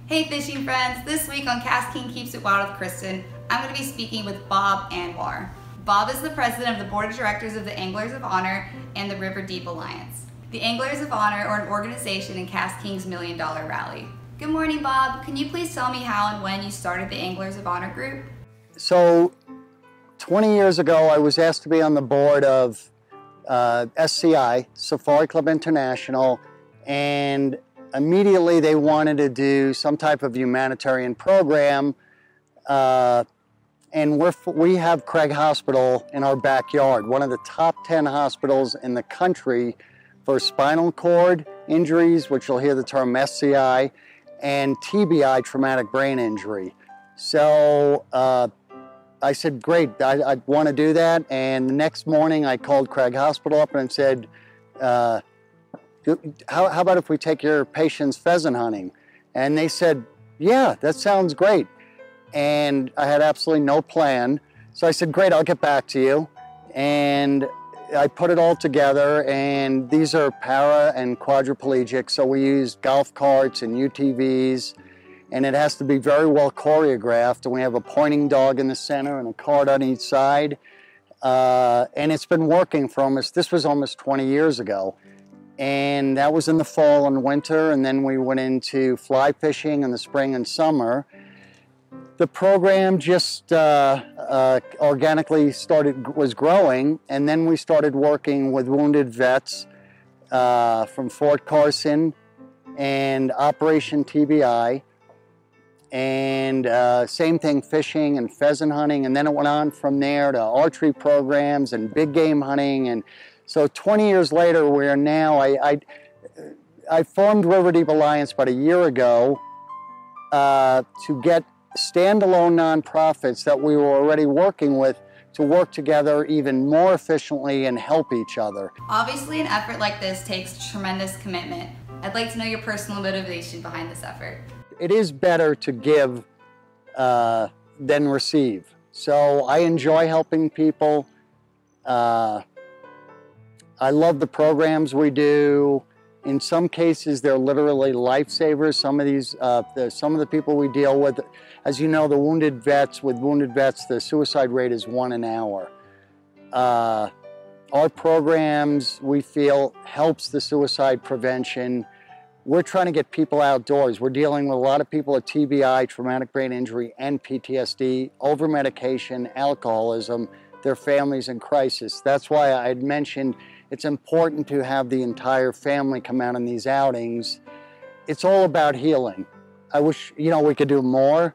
Hey fishing friends, this week on KastKing Keeps It Wild with Kristen, I'm going to be speaking with Bob Anwar. Bob is the president of the board of directors of the Anglers of Honor and the River Deep Alliance. The Anglers of Honor are an organization in KastKing's $1 Million Rally. Good morning, Bob. Can you please tell me how and when you started the Anglers of Honor group? So 20 years ago, I was asked to be on the board of SCI, Safari Club International, and immediately they wanted to do some type of humanitarian program, and we have Craig Hospital in our backyard, one of the top 10 hospitals in the country for spinal cord injuries, which you'll hear the term SCI, and TBI, traumatic brain injury. So I said, great, I want to do that. And the next morning I called Craig Hospital up and said, how about if we take your patients pheasant hunting? And they said, yeah, that sounds great. And I had absolutely no plan. So I said, great, I'll get back to you. And I put it all together, and these are para and quadriplegic. So we use golf carts and UTVs, and it has to be very well choreographed. And we have a pointing dog in the center and a cart on each side. And it's been working for this was almost 20 years ago. And that was in the fall and winter, and then we went into fly fishing in the spring and summer. The program just organically was growing, and then we started working with wounded vets from Fort Carson and Operation TBI, and same thing, fishing and pheasant hunting, and then it went on from there to archery programs and big game hunting. And so 20 years later, we're now, I formed River Deep Alliance about a year ago to get standalone nonprofits that we were already working with to work together even more efficiently and help each other. Obviously, an effort like this takes tremendous commitment. I'd like to know your personal motivation behind this effort. It is better to give than receive. So I enjoy helping people. I love the programs we do. In some cases, they're literally lifesavers. Some of the people we deal with, as you know, with wounded vets, the suicide rate is 1 an hour. Our programs, we feel, helps the suicide prevention. We're trying to get people outdoors. We're dealing with a lot of people with TBI, traumatic brain injury, and PTSD, over-medication, alcoholism, their families in crisis. That's why I had mentioned it's important to have the entire family come out on these outings. It's all about healing. I wish, we could do more,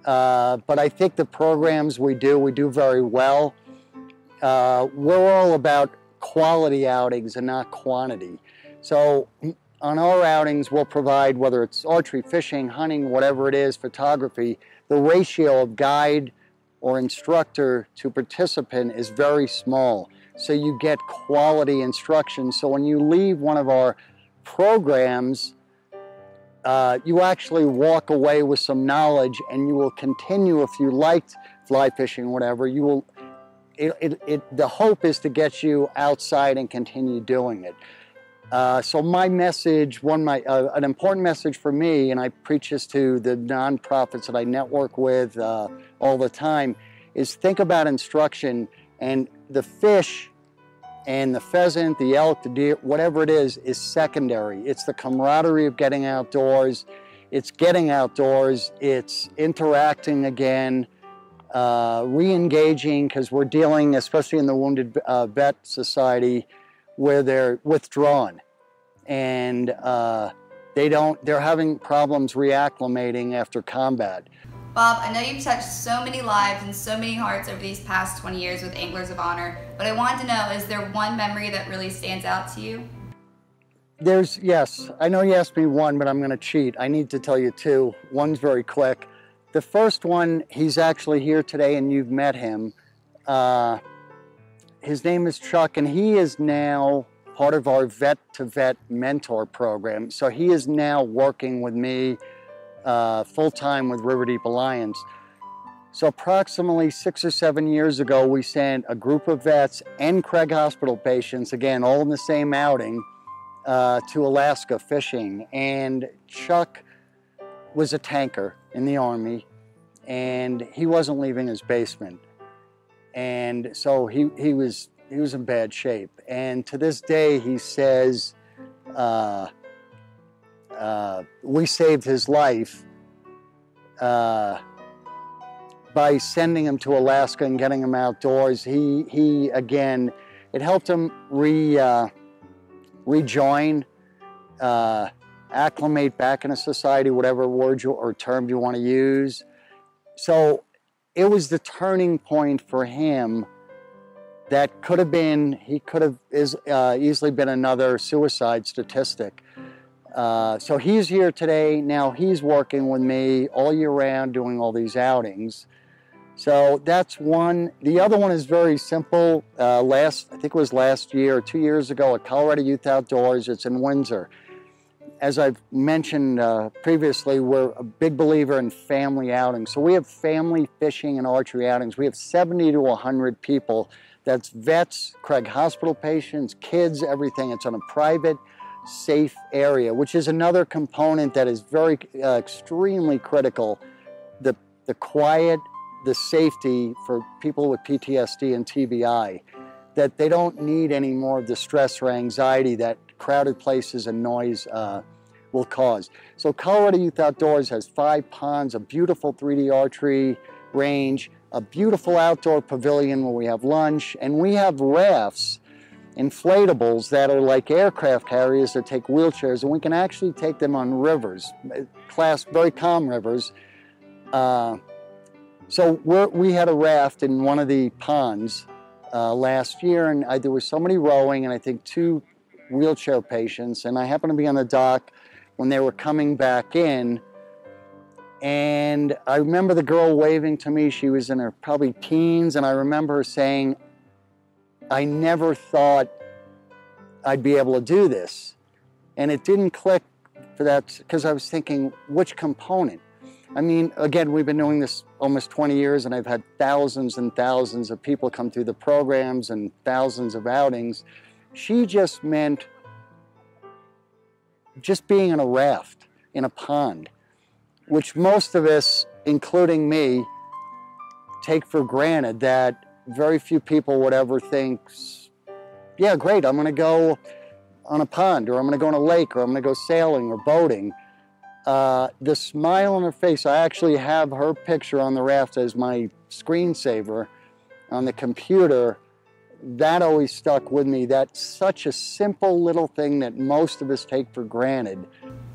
but I think the programs we do very well. We're all about quality outings and not quantity. So on our outings, we'll provide, whether it's archery, fishing, hunting, whatever it is, photography, the ratio of guide or instructor to participant is very small. So you get quality instruction. So when you leave one of our programs, you actually walk away with some knowledge, and you will continue. If you liked fly fishing, whatever, you will. The hope is to get you outside and continue doing it. So my message, an important message for me, and I preach this to the nonprofits that I network with all the time, is think about instruction. And the fish and the pheasant, the elk, the deer, whatever it is secondary. It's the camaraderie of getting outdoors. It's getting outdoors. It's interacting again, re-engaging, because we're dealing, especially in the Wounded Vet Society, where they're withdrawn. And they're having problems reacclimating after combat. Bob, I know you've touched so many lives and so many hearts over these past 20 years with Anglers of Honor, but I wanted to know, is there one memory that really stands out to you? Yes. I know you asked me one, but I'm going to cheat. I need to tell you two. One's very quick. The first one, he's actually here today, and you've met him. His name is Chuck, and he is now part of our vet-to-vet mentor program. So he is now working with me full-time with River Deep Alliance. So approximately 6 or 7 years ago, we sent a group of vets and Craig Hospital patients, again, all in the same outing, to Alaska fishing. And Chuck was a tanker in the Army, and he wasn't leaving his basement. And so he was in bad shape. And to this day, he says, we saved his life by sending him to Alaska and getting him outdoors. He again, it helped him rejoin, acclimate back into society, whatever word or term you want to use. So it was the turning point for him that could have been, he could have easily been another suicide statistic. So he's here today. Now he's working with me all year round doing all these outings. So that's one. The other one is very simple. I think it was last year or 2 years ago at Colorado Youth Outdoors. It's in Windsor. As I've mentioned previously, we're a big believer in family outings. So we have family fishing and archery outings. We have 70 to 100 people. That's vets, Craig Hospital patients, kids, everything. It's on a private, safe area, which is another component that is very extremely critical. The quiet, the safety for people with PTSD and TBI, that they don't need any more of the stress or anxiety that crowded places and noise will cause. So Colorado Youth Outdoors has 5 ponds, a beautiful 3D archery range, a beautiful outdoor pavilion where we have lunch, and we have rafts, inflatables that are like aircraft carriers that take wheelchairs, and we can actually take them on rivers, very calm rivers. So we had a raft in one of the ponds last year, and there was somebody rowing, and I think 2 wheelchair patients, and I happened to be on the dock when they were coming back in, and I remember the girl waving to me. She was in her probably teens, and I remember her saying, I never thought I'd be able to do this. And it didn't click for that, because I was thinking, which component? I mean, again, we've been doing this almost 20 years, and I've had thousands and thousands of people come through the programs and thousands of outings. She just meant just being in a raft, in a pond, which most of us, including me, take for granted, that very few people would ever think, yeah, great, I'm gonna go on a pond, or I'm gonna go on a lake, or I'm gonna go sailing or boating. The smile on her face, I actually have her picture on the raft as my screensaver on the computer. That always stuck with me. That's such a simple little thing that most of us take for granted.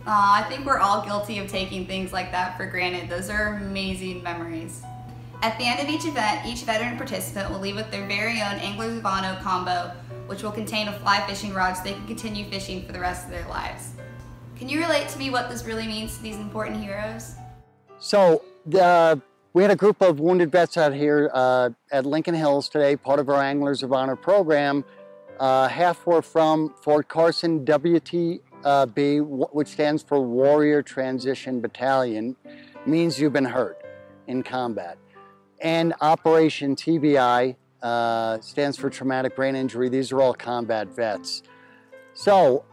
I think we're all guilty of taking things like that for granted. Those are amazing memories. At the end of each event, each veteran participant will leave with their very own Anglers of Honor combo, which will contain a fly fishing rod so they can continue fishing for the rest of their lives. Can you relate to me what this really means to these important heroes? So we had a group of wounded vets out here at Lincoln Hills today, part of our Anglers of Honor program. Half were from Fort Carson WTB, which stands for Warrior Transition Battalion, means you've been hurt in combat. And Operation TBI stands for Traumatic Brain Injury. These are all combat vets. So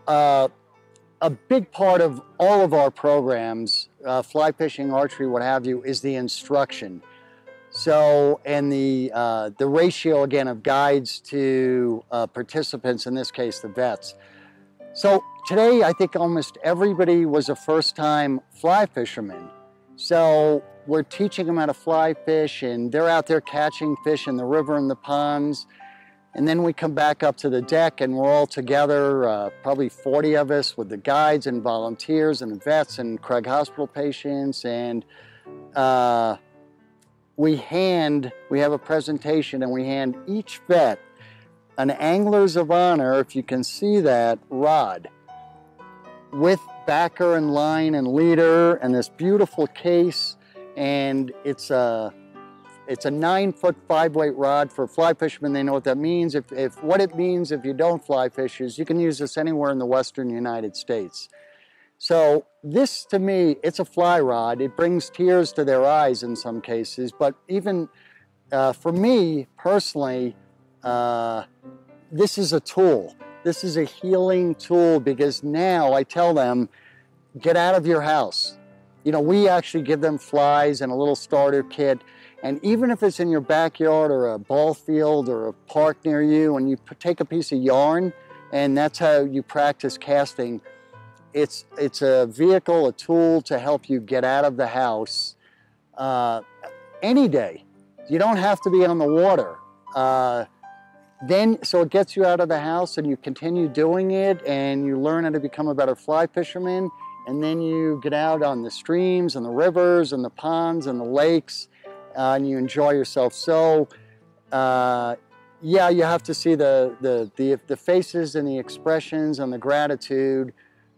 a big part of all of our programs, fly fishing, archery, what have you, is the instruction. So, and the ratio, again, of guides to participants, in this case, the vets. So today, I think almost everybody was a first-time fly fisherman. So we're teaching them how to fly fish, and they're out there catching fish in the river and the ponds. And then we come back up to the deck, and we're all together, probably 40 of us, with the guides and volunteers and vets and Craig Hospital patients. And we have a presentation, and we hand each vet an Anglers of Honor, if you can see that, rod, with backer and line and leader and this beautiful case. And it's a 9-foot 5-weight rod. For fly fishermen, they know what that means. What it means if you don't fly fish is you can use this anywhere in the Western United States. So this, to me, it's a fly rod. It brings tears to their eyes in some cases, but even for me personally, this is a tool. This is a healing tool, because now I tell them, get out of your house. You know, we actually give them flies and a little starter kit. And even if it's in your backyard or a ball field or a park near you, and you take a piece of yarn and that's how you practice casting, it's a vehicle, a tool to help you get out of the house any day. You don't have to be on the water. So it gets you out of the house and you continue doing it and you learn how to become a better fly fisherman. And then you get out on the streams and the rivers and the ponds and the lakes and you enjoy yourself. So yeah, you have to see the faces and the expressions and the gratitude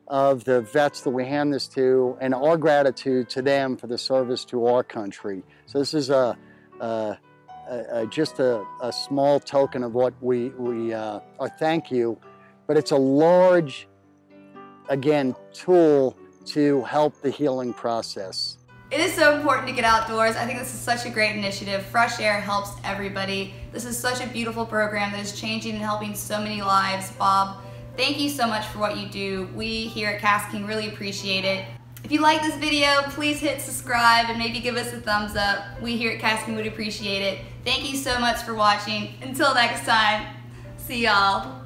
of the vets that we hand this to, and our gratitude to them for the service to our country. So this is just a small token of what our thank you, but it's a large, again, tool to help the healing process. It is so important to get outdoors. I think this is such a great initiative. Fresh air helps everybody. This is such a beautiful program that is changing and helping so many lives. Bob, thank you so much for what you do. We here at KastKing really appreciate it. If you like this video, please hit subscribe and maybe give us a thumbs up. We here at KastKing would appreciate it. Thank you so much for watching. Until next time, see y'all.